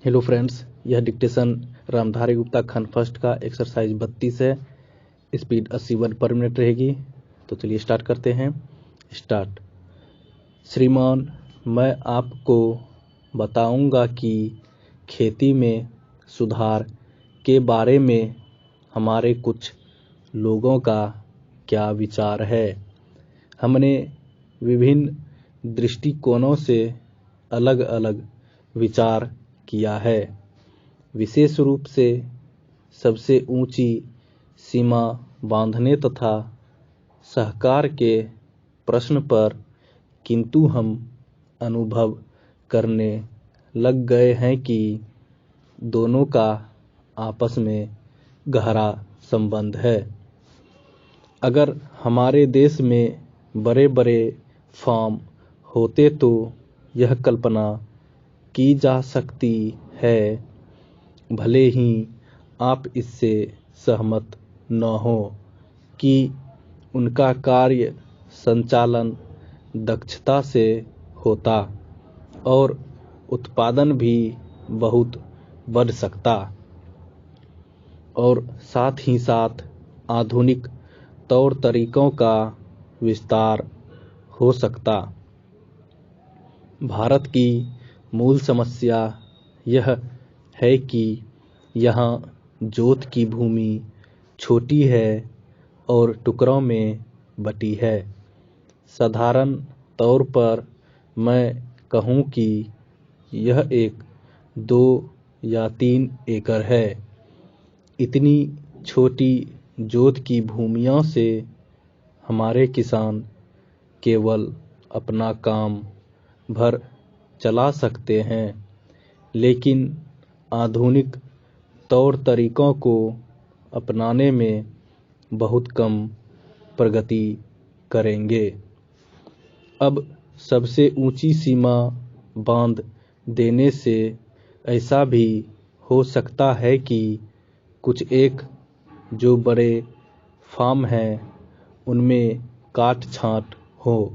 Hello friends, यह dictation Ramdhari Gupta खंड first का एक्सरसाइज 32 है। स्पीड 80 वर्ड पर मिनट रहेगी। तो चलिए स्टार्ट करते हैं। स्टार्ट। श्रीमान, मैं आपको बताऊंगा कि खेती में सुधार के बारे में हमारे कुछ लोगों का क्या विचार है। हमने विभिन्न दृष्टिकोणों से अलग अलग विचार किया है। विशेष रूप से सबसे ऊंची सीमा बांधने तथा सहकार के प्रश्न पर किंतु हम अनुभव करने लग गए हैं कि दोनों का आपस में गहरा संबंध है। अगर हमारे देश में बड़े बड़े फार्म होते तो यह कल्पना की जा सकती है, भले ही आप इससे सहमत न हो, कि उनका कार्य संचालन दक्षता से होता और उत्पादन भी बहुत बढ़ सकता और साथ ही साथ आधुनिक तौर तरीकों का विस्तार हो सकता। भारत की मूल समस्या यह है कि यहाँ जोत की भूमि छोटी है और टुकड़ों में बटी है। साधारण तौर पर मैं कहूँ कि यह 1, 2 या 3 एकड़ है। इतनी छोटी जोत की भूमियों से हमारे किसान केवल अपना काम भर चला सकते हैं, लेकिन आधुनिक तौर तरीकों को अपनाने में बहुत कम प्रगति करेंगे। अब सबसे ऊंची सीमा बांध देने से ऐसा भी हो सकता है कि कुछ एक जो बड़े फार्म हैं उनमें काट छांट हो,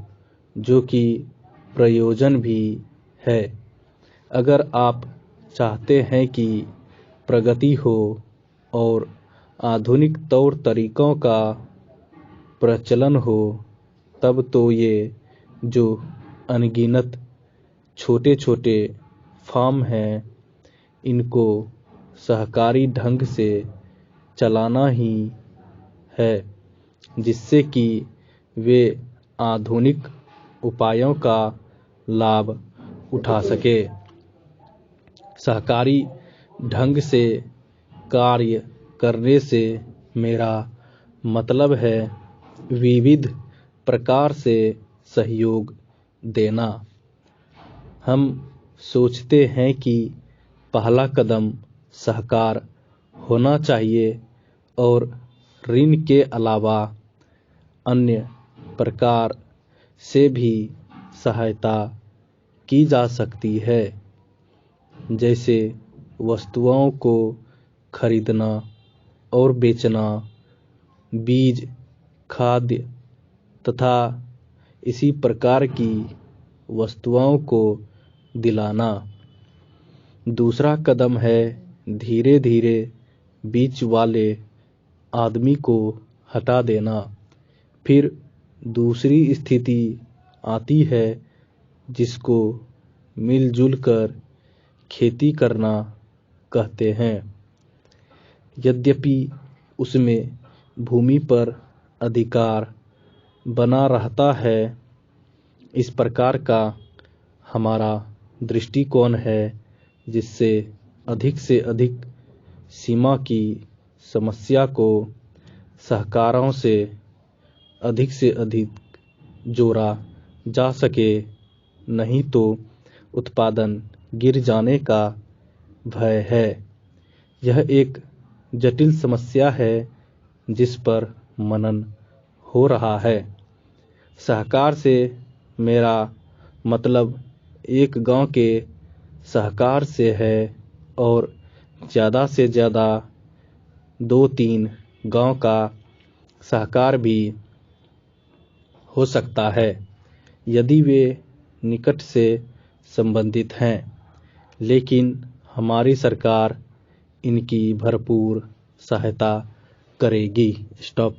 जो कि प्रयोजन भी है। अगर आप चाहते हैं कि प्रगति हो और आधुनिक तौर तरीकों का प्रचलन हो, तब तो ये जो अनगिनत छोटे छोटे फार्म हैं, इनको सहकारी ढंग से चलाना ही है, जिससे कि वे आधुनिक उपायों का लाभ उठा सके। सहकारी ढंग से कार्य करने से मेरा मतलब है विविध प्रकार से सहयोग देना। हम सोचते हैं कि पहला कदम सहकार होना चाहिए और ऋण के अलावा अन्य प्रकार से भी सहायता की जा सकती है, जैसे वस्तुओं को खरीदना और बेचना, बीज, खाद्य तथा इसी प्रकार की वस्तुओं को दिलाना। दूसरा कदम है धीरे धीरे बीच वाले आदमी को हटा देना। फिर दूसरी स्थिति आती है जिसको मिलजुल कर खेती करना कहते हैं। यद्यपि उसमें भूमि पर अधिकार बना रहता है। इस प्रकार का हमारा दृष्टिकोण है, जिससे अधिक सीमा की समस्या को सहकारों से अधिक जोड़ा जा सके, नहीं तो उत्पादन गिर जाने का भय है। यह एक जटिल समस्या है जिस पर मनन हो रहा है। सहकार से मेरा मतलब एक गांव के सहकार से है और ज़्यादा से ज़्यादा 2-3 गांव का सहकार भी हो सकता है, यदि वे निकट से संबंधित हैं। लेकिन हमारी सरकार इनकी भरपूर सहायता करेगी। स्टॉप।